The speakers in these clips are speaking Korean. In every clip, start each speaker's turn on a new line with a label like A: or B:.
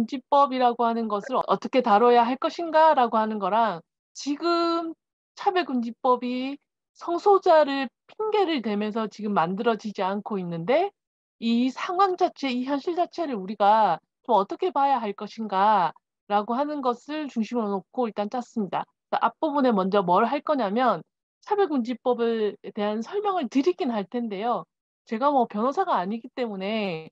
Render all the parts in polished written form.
A: 차별금지법이라고 하는 것을 어떻게 다뤄야 할 것인가라고 하는 거랑 지금 차별금지법이 성소수자를 핑계를 대면서 지금 만들어지지 않고 있는데 이 상황 자체, 이 현실 자체를 우리가 좀 어떻게 봐야 할 것인가라고 하는 것을 중심으로 놓고 일단 짰습니다. 앞부분에 먼저 뭘 할 거냐면 차별금지법을 대한 설명을 드리긴 할 텐데요. 제가 뭐 변호사가 아니기 때문에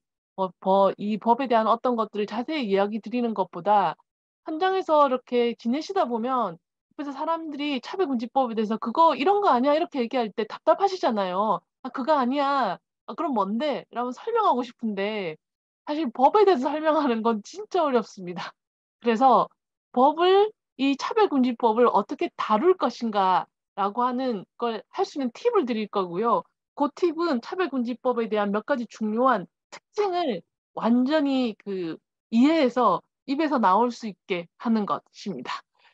A: 이 법에 대한 어떤 것들을 자세히 이야기 드리는 것보다 현장에서 이렇게 지내시다 보면 옆에서 사람들이 차별금지법에 대해서 "그거 이런 거 아니야?" 이렇게 얘기할 때 답답하시잖아요. "아 그거 아니야." "아 그럼 뭔데?" 라고 설명하고 싶은데 사실 법에 대해서 설명하는 건 진짜 어렵습니다. 그래서 법을 이 차별금지법을 어떻게 다룰 것인가라고 하는 걸 할 수 있는 팁을 드릴 거고요. 고 팁은 차별금지법에 대한 몇 가지 중요한 특징을 완전히 이해해서 입에서 나올 수 있게 하는 것입니다.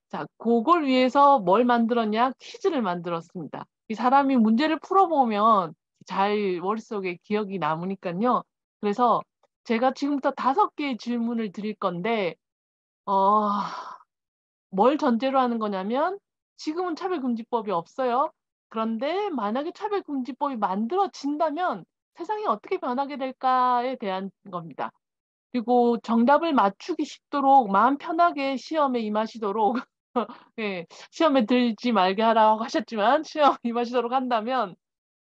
A: 자 고걸 위해서 뭘 만들었냐? 퀴즈를 만들었습니다. 이 사람이 문제를 풀어 보면 잘 머릿속에 기억이 남으니깐요. 그래서 제가 지금부터 5 개의 질문을 드릴 건데 어 뭘 전제로 하는 거냐면 지금은 차별금지법이 없어요. 그런데 만약에 차별금지법이 만들어진다면 세상이 어떻게 변하게 될까에 대한 겁니다. 그리고 정답을 맞추기 쉽도록 마음 편하게 시험에 임하시도록 예 시험에 들지 말게 하라고 하셨지만 시험에 임하시도록 한다면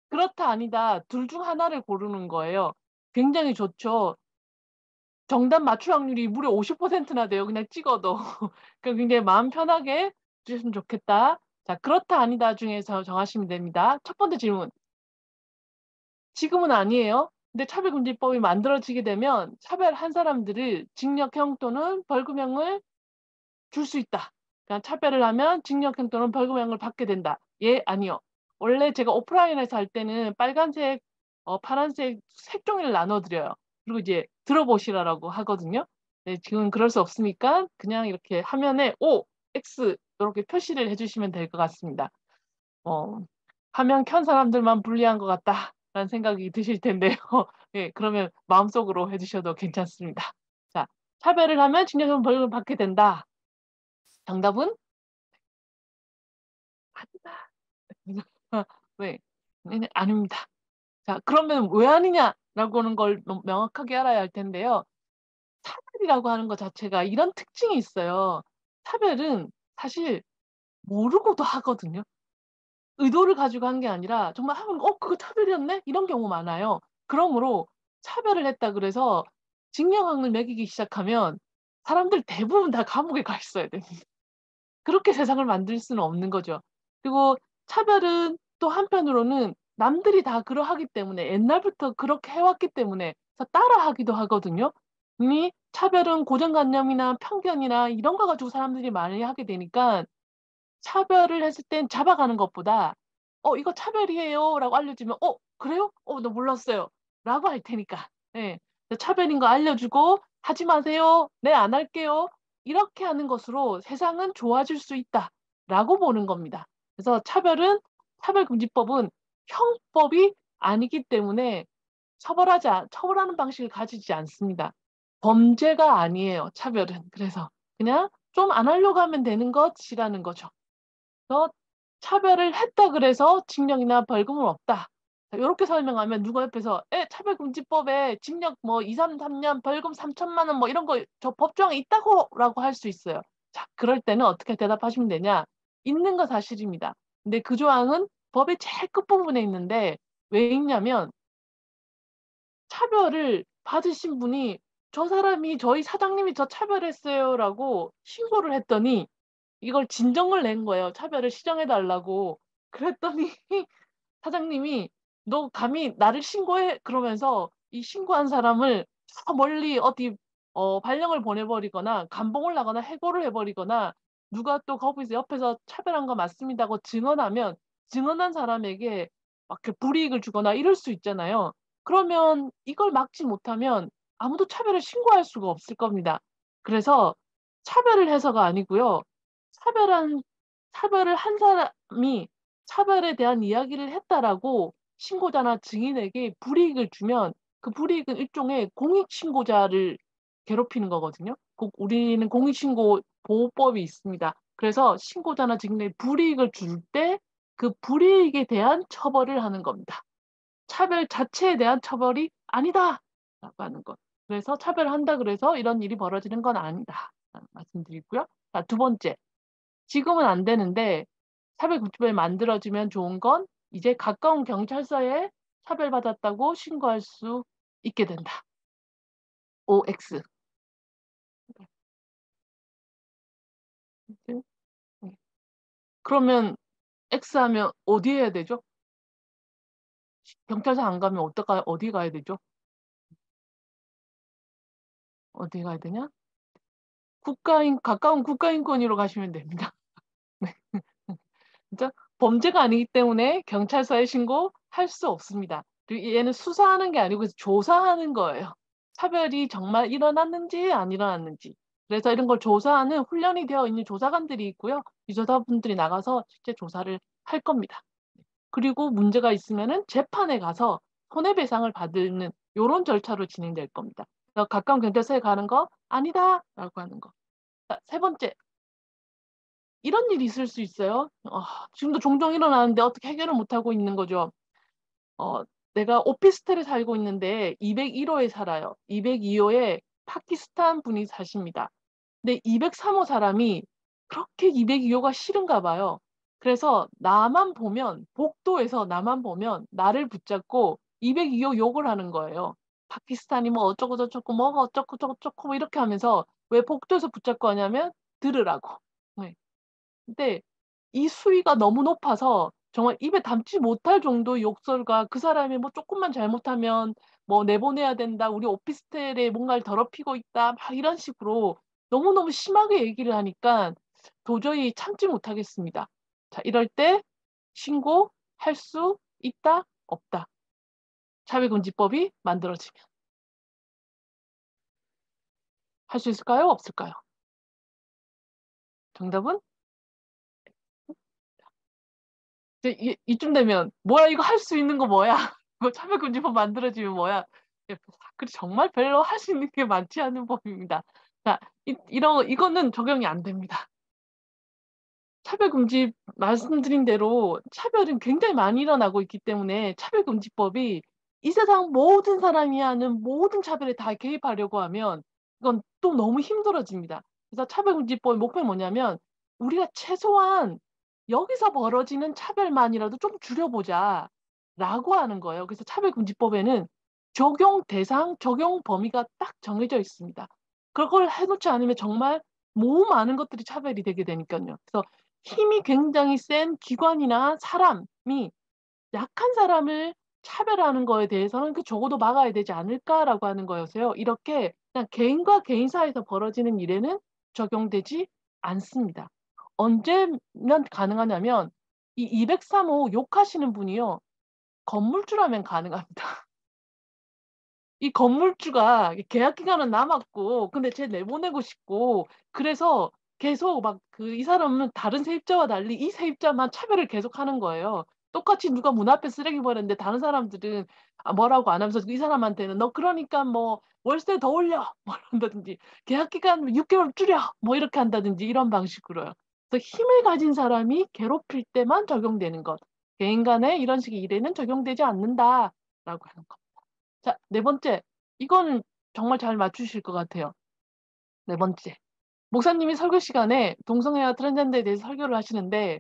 A: 그렇다 아니다 둘 중 하나를 고르는 거예요. 굉장히 좋죠. 정답 맞출 확률이 무려 50%나 돼요 그냥 찍어도. 그러니까 굉장히 마음 편하게 주셨으면 좋겠다. 자 그렇다 아니다 중에서 정하시면 됩니다. 첫 번째 질문. 지금은 아니에요. 근데 차별금지법이 만들어지게 되면 차별한 사람들을 징역형 또는 벌금형을 줄 수 있다. 그러니까 차별을 하면 징역형 또는 벌금형을 받게 된다. 예, 아니요. 원래 제가 오프라인에서 할 때는 빨간색, 파란색 색종이를 나눠 드려요. 그리고 이제 들어보시라고 하거든요. 네, 지금은 그럴 수 없으니까 그냥 이렇게 화면에 O, X 요렇게 표시를 해 주시면 될 것 같습니다. 어 '화면 켠 사람들만 불리한 것 같다.'라는 생각이 드실 텐데요. 예 그러면 마음속으로 해 주셔도 괜찮습니다. 자 차별을 하면 징역형 벌금을 받게 된다. 정답은 아니다. 네. 네네 아닙니다. 자 그러면 왜 아니냐라고 하는 걸 명확하게 알아야 할 텐데요. 차별이라고 하는 것 자체가 이런 특징이 있어요. 차별은 사실 모르고도 하거든요. 의도를 가지고 한 게 아니라 정말 하면 '어 그거 차별이었네?' 이런 경우 많아요. 그러므로 차별을 했다 그래서 징역형을 매기기 시작하면 사람들 대부분 다 감옥에 가 있어야 됩니다. 그렇게 세상을 만들 수는 없는 거죠. 그리고 차별은 또 한편으로는 남들이 다 그러하기 때문에 옛날부터 그렇게 해 왔기 때문에 따라하기도 하거든요. 이미 차별은 고정관념이나 편견이나 이런 거 가지고 사람들이 많이 하게 되니까 차별을 했을 땐 잡아가는 것보다 "어 이거 차별이에요."라고 알려주면 "어 그래요? 어 나 몰랐어요." 라고 할 테니까. 예. 차별인 거 알려주고 "하지 마세요. 네 안 할게요." 이렇게 하는 것으로 '세상은 좋아질 수 있다.'라고 보는 겁니다. 그래서 차별금지법은 형법이 아니기 때문에 처벌하는 방식을 가지지 않습니다. 범죄가 아니에요 차별은. 그래서 그냥 좀 안 하려고 하면 되는 것이라는 거죠. 그래서 차별을 했다 그래서 징역이나 벌금은 없다. 자 요렇게 설명하면 누가 옆에서 "예 차별금지법에 징역 뭐 2-3 년 벌금 3,000,000 원 뭐 이런 거 저 법조항에 있다고."라고 할 수 있어요. 자 그럴 때는 어떻게 대답하시면 되냐. 있는 거 사실입니다. 근데 그 조항은 법의 제일 끝부분에 있는데 왜 있냐면 차별을 받으신 분이 "저 사람이 저희 사장님이 저 차별했어요."라고 신고를 했더니 이걸 진정을 낸 거예요, 차별을 시정해 달라고. 그랬더니 사장님이 "너 감히 나를 신고해?" 그러면서 이 신고한 사람을 저 멀리 어디 발령을 보내 버리거나 감봉을 하거나 해고를 해 버리거나 누가 또 거기서 옆에서 "차별한 거 맞습니다."고 증언하면 증언한 사람에게 막 이렇게 불이익을 주거나 이럴 수 있잖아요. 그러면 이걸 막지 못하면 아무도 차별을 신고할 수가 없을 겁니다. 그래서 차별을 해서가 아니고요. 차별한 차별을 한 사람이 차별에 대한 이야기를 했다라고 신고자나 증인에게 불이익을 주면 그 불이익은 일종의 공익 신고자를 괴롭히는 거거든요. 우리는 공익신고 보호법이 있습니다. 그래서 신고자나 직무에 불이익을 줄 때 그 불이익에 대한 처벌을 하는 겁니다. 차별 자체에 대한 처벌이 "아니다."라고 하는 것. 그래서 차별한다 그래서 이런 일이 벌어지는 건 아니다라는 말씀드리고요. 자, 두 번째. 지금은 안 되는데 차별금지법이 만들어지면 좋은 건 이제 가까운 경찰서에 차별받았다고 신고할 수 있게 된다. OX. 네. 네. 그러면 X 하면 어디 해야 되죠? 경찰서 안 가면 어디 가야 되죠? 어디 가야 되냐? 가까운 국가인권위로 가시면 됩니다. 네. 진짜 범죄가 아니기 때문에 경찰서에 신고할 수 없습니다. 그리고 얘는 수사하는 게 아니고 조사하는 거예요. 차별이 정말 일어났는지 안 일어났는지. 그래서 이런 걸 조사하는 훈련이 되어 있는 조사관들이 있고요. 이 조사분들이 나가서 실제 조사를 할 겁니다. 그리고 문제가 있으면은 재판에 가서 손해배상을 받는 요런 절차로 진행될 겁니다. 그래서 가까운 경찰서에 가는 거 "아니다."라고 하는 거. 자, 세 번째. 이런 일이 있을 수 있어요. 지금도 종종 일어나는데 어떻게 해결을 못 하고 있는 거죠. 어 내가 오피스텔에 살고 있는데 201 호에 살아요. 202 호에 파키스탄 분이 사십니다. 근데 203호 사람이 그렇게 202 호가 싫은가 봐요. 그래서 복도에서 나만 보면 나를 붙잡고 202호 욕을 하는 거예요. 파키스탄이 뭐 어쩌고 저쩌고 뭐가 어쩌고 저쩌고 뭐 이렇게 하면서 왜 복도에서 붙잡고 하냐면 들으라고. 네. 근데 이 수위가 너무 높아서 정말 입에 담지 못할 정도의 욕설과 그 사람이 뭐 쪼끔만 잘못하면 뭐 "내보내야 된다. 우리 오피스텔에 뭔가를 더럽히고 있다." 막 이런 식으로 너무너무 심하게 얘기를 하니까 도저히 참지 못하겠습니다. 자, 이럴 때 신고할 수 있다, 없다. 차별금지법이 만들어지면. 할 수 있을까요? 없을까요? 정답은 이제 이쯤 되면 "뭐야 이거 할 수 있는 거 뭐야? 이거 차별금지법 만들어지면 뭐야?" 이렇게 정말 별로 할 수 있는 게 많지 않은 법입니다. 자, 이거는 적용이 안 됩니다. 차별금지 말씀드린 대로 차별은 굉장히 많이 일어나고 있기 때문에 차별금지법이 이 세상 모든 사람이 하는 모든 차별에 다 개입하려고 하면 이건 또 너무 힘들어집니다. 그래서 차별금지법의 목표는 뭐냐면 우리가 최소한 '여기서 벌어지는 차별만이라도 좀 줄여 보자.'라고 하는 거예요. 그래서 차별금지법에는 적용 대상, 적용 범위가 딱 정해져 있습니다. 그걸 해 놓지 않으면 정말 너무 많은 것들이 차별이 되게 되니깐요. 그래서 힘이 굉장히 센 기관이나 사람이 약한 사람을 차별하는 거에 대해서는 '그 적어도 막아야 되지 않을까.'라고 하는 거여서요. 이렇게 그냥 개인과 개인 사이에서 벌어지는 일에는 적용되지 않습니다. 언제면 가능하냐면 이 203호 욕하시는 분이요. 건물주라면 가능합니다. 이 건물주가 계약 기간은 남았고 근데 쟤 내보내고 싶고 그래서 계속 막 이 사람은 다른 세입자와 달리 이 세입자만 차별을 계속하는 거예요. 똑같이 누가 문 앞에 쓰레기 버렸는데 다른 사람들은 뭐라고 안 하면서 이 사람한테는 "너 그러니까 뭐 월세 더 올려." 뭐 이런다든지 "계약 기간 6 개월 줄여." 뭐 이렇게 한다든지 이런 방식으로요. 그래서 힘을 가진 사람이 괴롭힐 때만 적용되는 것. 개인 간의 이런 식의 일에는 적용되지 않는다라고 하는 것. 자, 네 번째. 이거는 정말 잘 맞추실 것 같아요. 네 번째. 목사님이 설교 시간에 동성애와 트랜스젠더에 대해서 설교를 하시는데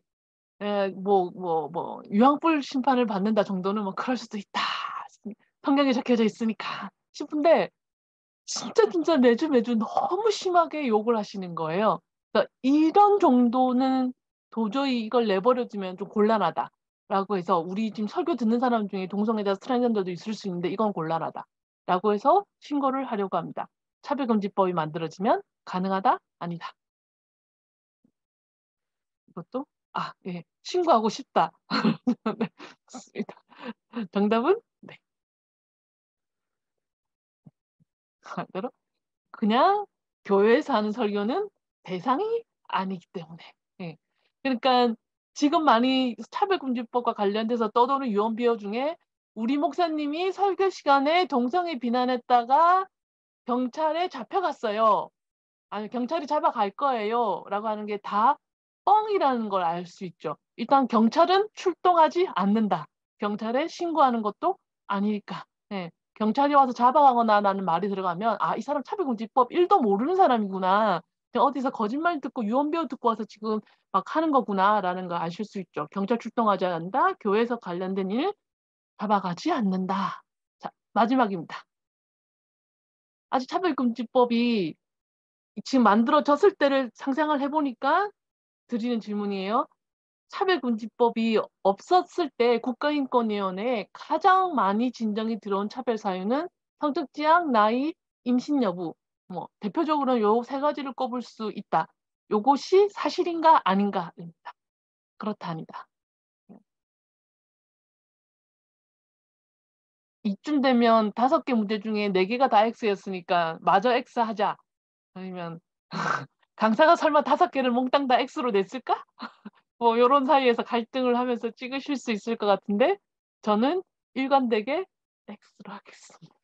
A: "유황불 심판을 받는다." 정도는 뭐 '그럴 수도 있다. 성경에 적혀져 있으니까.' 싶은데 진짜 매주 너무 심하게 욕을 하시는 거예요. 그러니까 '이런 정도는 도저히 이걸 내버려 두면 좀 곤란하다.'라고 해서 우리 지금 설교 듣는 사람 중에 동성애자 트랜스젠더도 있을 수 있는데 이건 곤란하다라고 해서 신고를 하려고 합니다. 차별금지법이 만들어지면 가능하다? 아니다. 이것도 예. 신고하고 싶다. 네. 맞습니다. 정답은 네. 반대로 그냥 교회에서 하는 설교는 대상이 아니기 때문에. 예. 그러니깐 지금 많이 차별금지법과 관련돼서 떠도는 유언 비어 중에 "우리 목사님이 설교 시간에 동성애 비난했다가 경찰에 잡혀갔어요." 아니 "경찰이 잡아갈 거예요."라고 하는 게 다 뻥이라는 걸 알 수 있죠. 일단 경찰은 출동하지 않는다. 경찰에 신고하는 것도 아니니까. 예. 경찰이 와서 잡아가거나라는 말이 들어가면 '아 이 사람 차별금지법 1도 모르는 사람이구나. 그냥 어디서 거짓말 듣고 유언비어 듣고 와서 지금 막 하는 거구나.'라는 걸 아실 수 있죠. 경찰 출동하지 않는다. 교회에서 관련된 일 잡아가지 않는다. 자 마지막입니다. 아직 차별금지법이 지금 만들어졌을 때를 상상을 해 보니까 드리는 질문이에요. 차별금지법이 없었을 때 국가인권위원회에 가장 많이 진정이 들어온 차별 사유는 성적 지향, 나이, 임신 여부 뭐 대표적으로는 요 세 가지를 꼽을 수 있다. 요것이 사실인가 아닌가입니다. 그렇다.아니다. 이쯤 되면 5개 문제 중에 4 개가 다 X였으니까 마저 X 하자. 아니면 강사가 설마 5 개를 몽땅 다 X로 냈을까? 뭐 요런 사이에서 갈등을 하면서 찍으실 수 있을 것 같은데 저는 일관되게 X로 하겠습니다.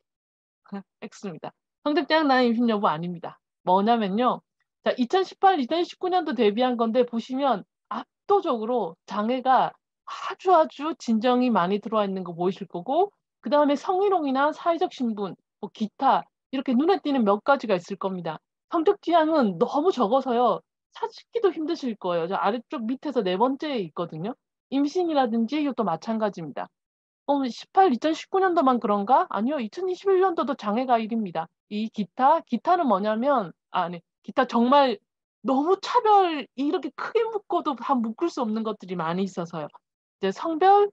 A: X입니다. 성적대학 나이 임신 여부 아닙니다. 뭐냐면요. 자 2018, 2019 년도 대비한 건데 보시면 압도적으로 장애가 아주 진정이 많이 들어와 있는 거 보이실 거고 그다음에 성희롱이나 사회적 신분 뭐 기타 이렇게 눈에 띄는 몇 가지가 있을 겁니다. 성적 지향은 너무 적어서요. 찾기도 힘드실 거예요. 저 아래쪽 밑에서 네 번째에 있거든요. 임신이라든지 이것도 마찬가지입니다. 2019 년도만 그런가? 아니요. 2021 년도도 장애가 1 입니다. 이 기타는 뭐냐면 네. 기타 정말 너무 차별 이렇게 크게 묶어도 다 묶을 수 없는 것들이 많이 있어서요. 이제 성별은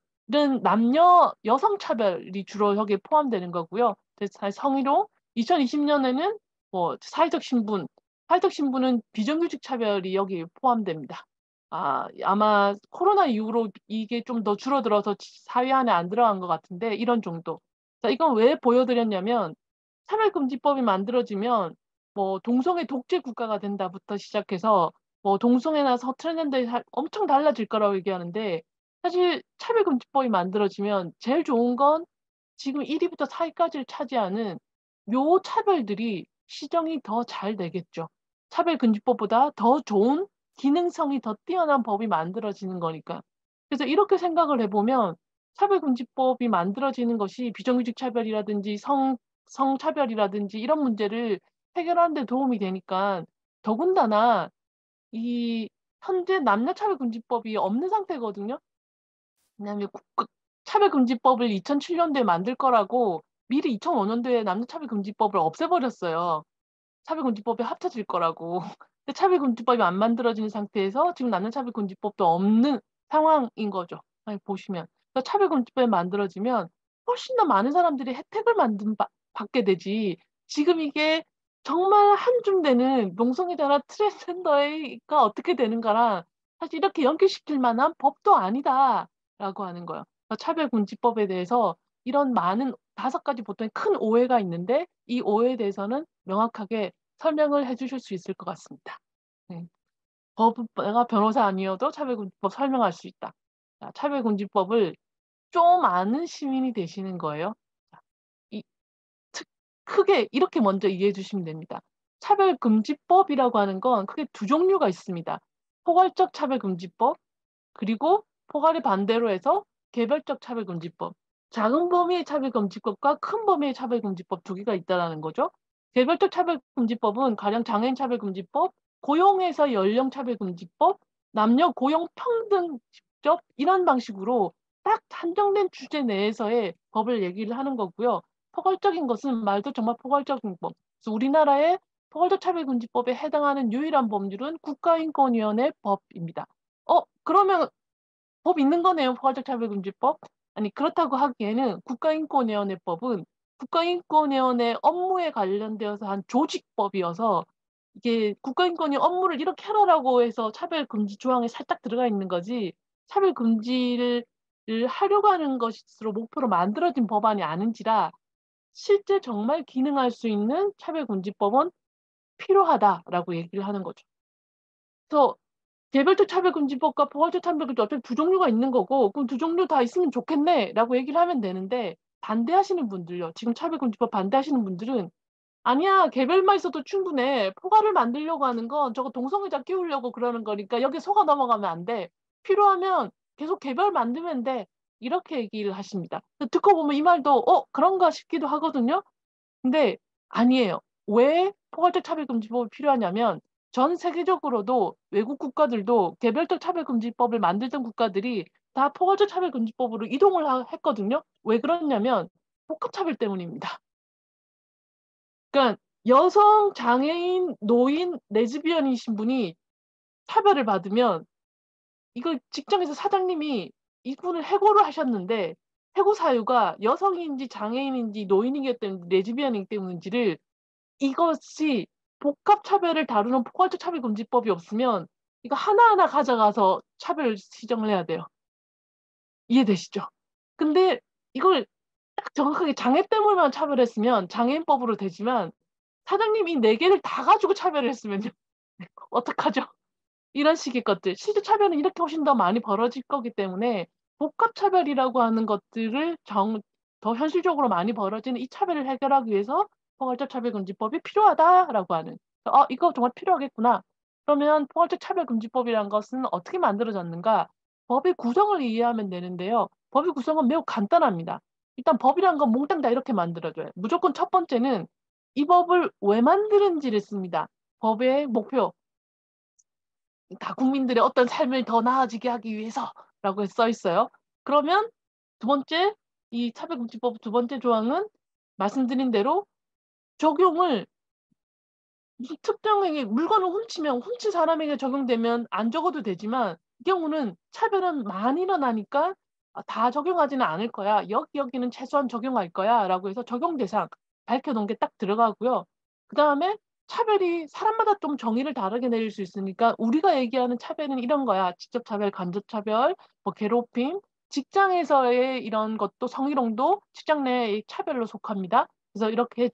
A: 남녀 여성 차별이 주로 여기에 포함되는 거고요. 그래서 성희롱 2020 년에는 뭐 사회적 신분은 비정규직 차별이 여기에 포함됩니다. 아마 코로나 이후로 이게 좀 더 줄어들어서 사회 안에 안 들어간 것 같은데 이런 정도. 자 이건 왜 보여 드렸냐면 차별금지법이 만들어지면 뭐 "동성애 독재 국가가 된다."부터 시작해서 뭐 동성애나 트랜스젠더에 엄청 달라질 거라고 얘기하는데 사실 차별금지법이 만들어지면 제일 좋은 건 지금 1 위부터 4 위까지를 차지하는 요 차별들이 시정이 더 잘 되겠죠. 차별금지법보다 더 좋은 기능성이 더 뛰어난 법이 만들어지는 거니까. 그래서 이렇게 생각을 해 보면 차별금지법이 만들어지는 것이 비정규직 차별이라든지 성차별이라든지 이런 문제를 해결하는 데 도움이 되니까 더군다나 이 현재 남녀차별금지법이 없는 상태거든요. 왜냐하면 차별금지법을 2007 년도에 만들 거라고 미리 2005 년도에 남녀차별금지법을 없애 버렸어요. 차별금지법에 합쳐질 거라고. 근데 차별금지법이 안 만들어진 상태에서 지금 남녀차별금지법도 없는 상황인 거죠. 아니 보시면. 그러니까 차별금지법이 만들어지면 훨씬 더 많은 사람들이 혜택을 받게 되지 지금 이게 정말 한 줌되는 동성애자나 트랜스젠더가 어떻게 되는가랑 사실 이렇게 연결시킬 만한 법도 아니다라고 하는 거예요. 그러니까 차별금지법에 대해서 이런 많은 5 가지 보통 큰 오해가 있는데 이 오해에 대해서는 명확하게 설명을 해 주실 수 있을 것 같습니다. 네. 내가 변호사 아니어도 차별금지법 설명할 수 있다. 자 차별금지법을 좀 아는 시민이 되시는 거예요. 자 이 특 크게 이렇게 먼저 이해해 주시면 됩니다. 차별금지법이라고 하는 건 크게 2 종류가 있습니다. 포괄적 차별금지법 그리고 포괄의 반대로 해서 개별적 차별금지법. 작은 범위의 차별금지법과 큰 범위의 차별금지법 2개가 있다라는 거죠. 개별적 차별금지법은 가령 장애인 차별금지법, 고용에서 연령 차별금지법, 남녀 고용 평등법 이런 방식으로 딱 한정된 주제 내에서의 법을 얘기를 하는 거고요. 포괄적인 것은 말도 정말 포괄적인 법. 그래서 우리나라의 포괄적 차별금지법에 해당하는 유일한 법률은 국가인권위원회 법입니다. 그러면 법 있는 거네요, 포괄적 차별금지법. 아니 그렇다고 하기에는 국가인권위원회법은 국가인권위원회 업무에 관련되어서 한 조직법이어서 이게 국가인권위 업무를 이렇게 해라라고 해서 차별금지 조항이 살짝 들어가 있는 거지 차별금지를 하려고 하는 것으로 목표로 만들어진 법안이 아닌지라 실제 정말 기능할 수 있는 차별금지법은 필요하다라고 얘기를 하는 거죠. 그래서 개별적 차별금지법과 포괄적 차별금지 어차피 2 종류가 있는 거고 그럼 2 종류 다 있으면 좋겠네."라고 얘기를 하면 되는데 반대하시는 분들요. 지금 차별금지법 반대하시는 분들은 "아니야. 개별만 있어도 충분해. 포괄을 만들려고 하는 건 저거 동성애자 키우려고 그러는 거니까 여기에 속아 넘어가면 안 돼. 필요하면 계속 개별 만들면 돼." 이렇게 얘기를 하십니다. 듣고 보면 이 말도 '어 그런가?' 싶기도 하거든요. 근데 아니에요. 왜 포괄적 차별금지법이 필요하냐면 전 세계적으로도 외국 국가들도 개별적 차별금지법을 만들던 국가들이 다 포괄적 차별금지법으로 이동을 했거든요. 왜 그러냐면 복합차별 때문입니다. 그러니까 여성, 장애인, 노인, 레즈비언이신 분이 차별을 받으면 이걸 직장에서 사장님이 이분을 해고를 하셨는데 해고 사유가 여성인지 장애인인지 노인이기 때문에 레즈비언이기 때문인지를 이것이 복합 차별을 다루는 포괄적 차별금지법이 없으면 이거 하나하나 가져가서 차별 시정을 해야 돼요. 이해되시죠? 근데 이걸 딱 정확하게 장애 때문에만 차별했으면 장애인법으로 되지만 사장님이 4 개를 다 가지고 차별을 했으면요. 어떡하죠? 이런 식의 것들. 실제 차별은 이렇게 훨씬 더 많이 벌어질 거기 때문에 복합 차별이라고 하는 것들을 더 현실적으로 많이 벌어지는 이 차별을 해결하기 위해서 포괄적 차별금지법이 필요하다라고 하는. 이거 정말 필요하겠구나. 그러면 포괄적 차별금지법이란 것은 어떻게 만들어졌는가? 법의 구성을 이해하면 되는데요. 법의 구성은 매우 간단합니다. 일단 법이란 건 몽땅 다 이렇게 만들어져요. 무조건 첫 번째는 이 법을 왜 만드는지를 씁니다. 법의 목표, 다 국민들의 어떤 삶을 더 나아지게 하기 위해서라고 써 있어요. 그러면 두 번째 이 차별금지법 두 번째 조항은 말씀드린 대로 적용을 무슨 특정에게 물건을 훔치면 훔친 사람에게 적용되면 안 적어도 되지만 이 경우는 차별은 많이 일어나니까 다 적용하지는 않을 거야. 여기는 최소한 적용할 거야."라고 해서 적용 대상 밝혀 놓은 게 딱 들어가고요. 그다음에 차별이 사람마다 좀 정의를 다르게 내릴 수 있으니까 우리가 얘기하는 차별은 이런 거야. 직접 차별, 간접 차별, 뭐 괴롭힘, 직장에서의 이런 것도 성희롱도 직장 내의 차별로 속합니다. 그래서 이렇게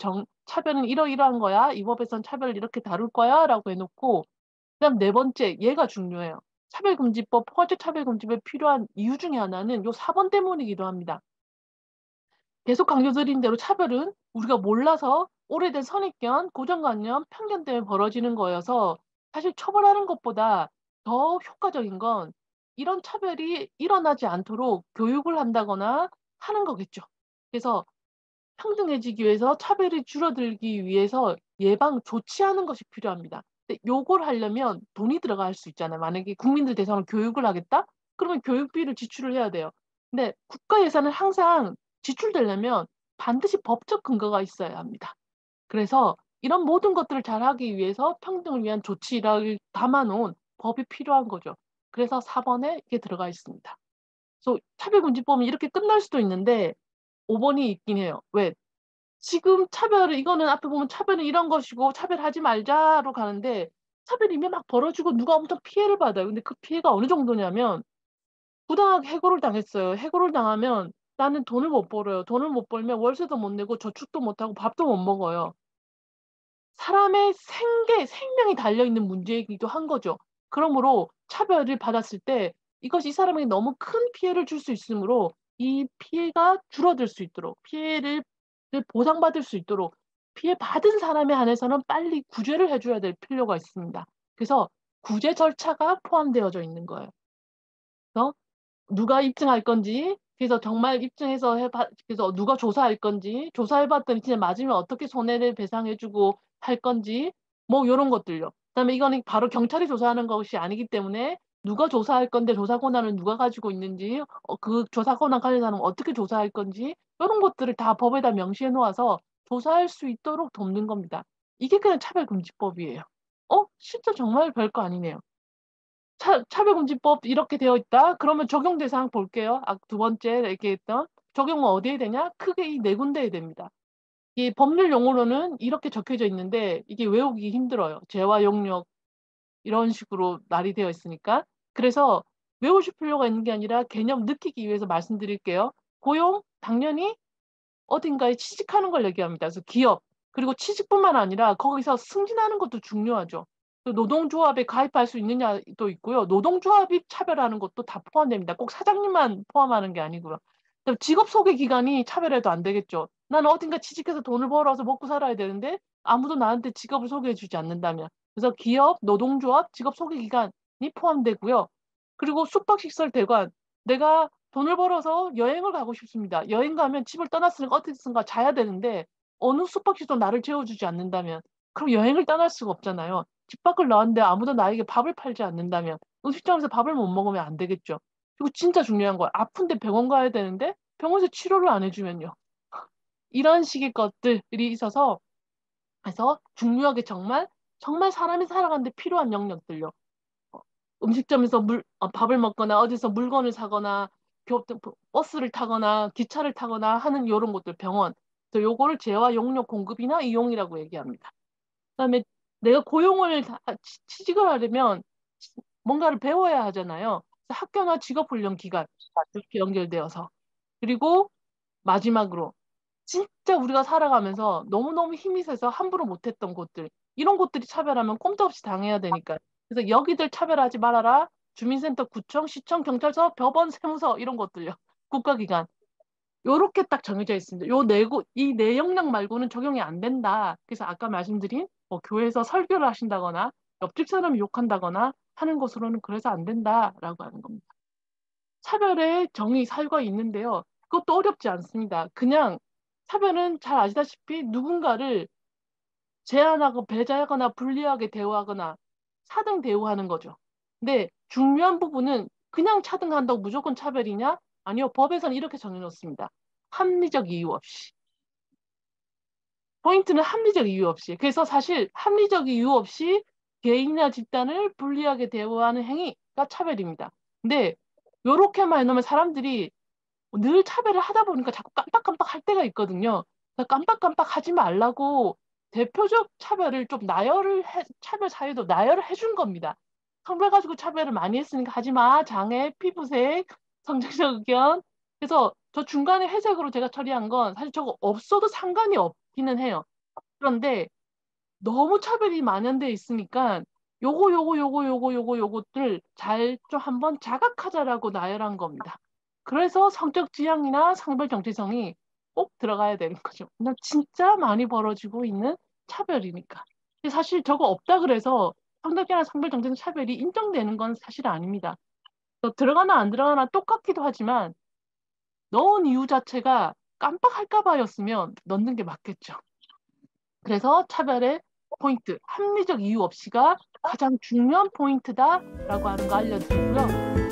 A: "차별은 이러이러한 거야. 이 법에선 차별을 이렇게 다룰 거야."라고 해 놓고 그다음 네 번째 얘가 중요해요. 차별금지법 포괄적 차별금지법이 필요한 이유 중에 하나는 요 4번 때문이기도 합니다. 계속 강조드린 대로 차별은 우리가 몰라서 오래된 선입견, 고정관념, 편견 때문에 벌어지는 거여서 사실 처벌하는 것보다 더 효과적인 건 이런 차별이 일어나지 않도록 교육을 한다거나 하는 거겠죠. 그래서 평등해지기 위해서 차별이 줄어들기 위해서 예방 조치하는 것이 필요합니다. 근데 요걸 하려면 돈이 들어갈 수 있잖아요. 만약에 국민들 대상으로 교육을 하겠다? 그러면 교육비를 지출을 해야 돼요. 근데 국가 예산은 항상 지출되려면 반드시 법적 근거가 있어야 합니다. 그래서 이런 모든 것들을 잘하기 위해서 평등을 위한 조치를 담아 놓은 법이 필요한 거죠. 그래서 4 번에 이게 들어가 있습니다. 그래서 차별금지법은 이렇게 끝날 수도 있는데 5 번이 있긴 해요. 왜? 지금 차별을 이거는 앞에 보면 "차별은 이런 것이고 차별하지 말자."로 가는데 차별이 이미 막 벌어지고 누가 엄청 피해를 받아요. 근데 그 피해가 어느 정도냐면 부당하게 해고를 당했어요. 해고를 당하면 나는 돈을 못 벌어요. 돈을 못 벌면 월세도 못 내고 저축도 못 하고 밥도 못 먹어요. 사람의 생명이 달려 있는 문제이기도 한 거죠. 그러므로 차별을 받았을 때 이것이 이 사람에게 너무 큰 피해를 줄 수 있으므로 이 피해가 줄어들 수 있도록 피해를 보상받을 수 있도록 피해받은 사람에 한해서는 빨리 구제를 해 줘야 될 필요가 있습니다. 그래서 구제 절차가 포함되어져 있는 거예요. 그래서 누가 입증할 건지 그래서 정말 입증해서 그래서 누가 조사할 건지 조사해 봤더니 진짜 맞으면 어떻게 손해를 배상해 주고 할 건지 뭐 요런 것들요. 그다음에 이거는 바로 경찰이 조사하는 것이 아니기 때문에 누가 조사할 건데 조사 권한을 누가 가지고 있는지 그 조사 권한 가진 사람은 어떻게 조사할 건지 요런 것들을 다 법에다 명시해 놓아서 조사할 수 있도록 돕는 겁니다. 이게 그냥 차별금지법이에요. 진짜 정말 별거 아니네요. 차별금지법 이렇게 되어 있다. 그러면 적용 대상 볼게요. 두 번째 얘기했던 적용은 어디에 되냐? 크게 이 네 군데에 됩니다. 이 법률 용어로는 이렇게 적혀져 있는데 이게 외우기 힘들어요. 재와 용역 이런 식으로 말이 되어 있으니까. 그래서 외우실 필요가 있는 게 아니라 개념 느끼기 위해서 말씀드릴게요. 고용 당연히 어딘가에 취직하는 걸 얘기합니다. 그래서 기업 그리고 취직뿐만 아니라 거기서 승진하는 것도 중요하죠. 그 노동조합에 가입할 수 있느냐도 있고요. 노동조합이 차별하는 것도 다 포함됩니다. 꼭 사장님만 포함하는 게 아니고요. 직업 소개 기간이 차별해도 안 되겠죠. 나는 어딘가 취직해서 돈을 벌어서 먹고 살아야 되는데 아무도 나한테 직업을 소개해 주지 않는다면. 그래서 기업, 노동조합, 직업 소개 기간이 포함되고요. 그리고 숙박시설 대관. 내가 돈을 벌어서 여행을 가고 싶습니다. 여행 가면 집을 떠났으니까 어떻게든가 자야 되는데 어느 숙박시도 나를 채워주지 않는다면 그럼 여행을 떠날 수가 없잖아요. 집 밖을 나왔는데 아무도 나에게 밥을 팔지 않는다면 음식점에서 밥을 못 먹으면 안 되겠죠. 그리고 진짜 중요한 건 아픈데 병원 가야 되는데 병원에서 치료를 안 해주면요. 이런 식의 것들이 있어서 그래서 중요하게 정말 사람이 살아가는데 필요한 영역들요. 어, 음식점에서 밥을 먹거나 어디서 물건을 사거나 버스를 타거나 기차를 타거나 하는 이런 것들 병원. 그래서 요거를 재화 용역 공급이나 이용이라고 얘기합니다. 그다음에 내가 고용을 취직을 하려면 뭔가를 배워야 하잖아요. 그래서 학교나 직업훈련 기간 이렇게 연결되어서 그리고 마지막으로 진짜 우리가 살아가면서 너무너무 힘이 세서 함부로 못했던 곳들 이런 곳들이 차별하면 꼼짝 없이 당해야 되니까 그래서 여기들 차별하지 말아라. 주민센터, 구청, 시청, 경찰서, 법원, 세무서 이런 것들요. 국가기관 요렇게 딱 정해져 있습니다. 이 네 영역 말고는 적용이 안 된다. 그래서 아까 말씀드린 뭐 교회에서 설교를 하신다거나 옆집 사람이 욕한다거나 하는 것으로는 그래서 안 된다라고 하는 겁니다. 차별의 정의 사유가 있는데요. 그것도 어렵지 않습니다. 그냥 차별은 잘 아시다시피 누군가를 제한하고 배제하거나 불리하게 대우하거나 차등 대우하는 거죠. 근데 중요한 부분은 그냥 차등한다고 무조건 차별이냐? 아니요. 법에서는 이렇게 정해놓습니다. 합리적 이유 없이. 포인트는 합리적 이유 없이. 그래서 사실 합리적 이유 없이 개인이나 집단을 불리하게 대우하는 행위가 차별입니다. 근데 요렇게만 해놓으면 사람들이 늘 차별을 하다 보니까 자꾸 깜빡깜빡 할 때가 있거든요. 그러니까 깜빡깜빡 하지 말라고 대표적 차별을 좀 차별 사유도 나열을 해준 겁니다. 성별 가지고 차별을 많이 했으니까 하지 마. 장애, 피부색, 성적적 의견. 그래서 저 중간에 회색으로 제가 처리한 건 사실 저거 없어도 상관이 없기는 해요. 그런데 너무 차별이 만연돼 있으니까 요것들 잘 좀 한번 자각하자라고 나열한 겁니다. 그래서 성적 지향이나 성별 정체성이 꼭 들어가야 되는 거죠. 그냥 진짜 많이 벌어지고 있는 차별이니까. 근데 사실 저거 없다 그래서 성적이나 성별 정체성 차별이 인정되는 건 사실 아닙니다. 들어가나 안 들어가나 똑같기도 하지만 넣은 이유 자체가 깜빡할까 봐였으면 넣는 게 맞겠죠. 그래서 차별의 포인트, 합리적 이유 없이가 가장 중요한 포인트다라고 하는 거 알려드리고요.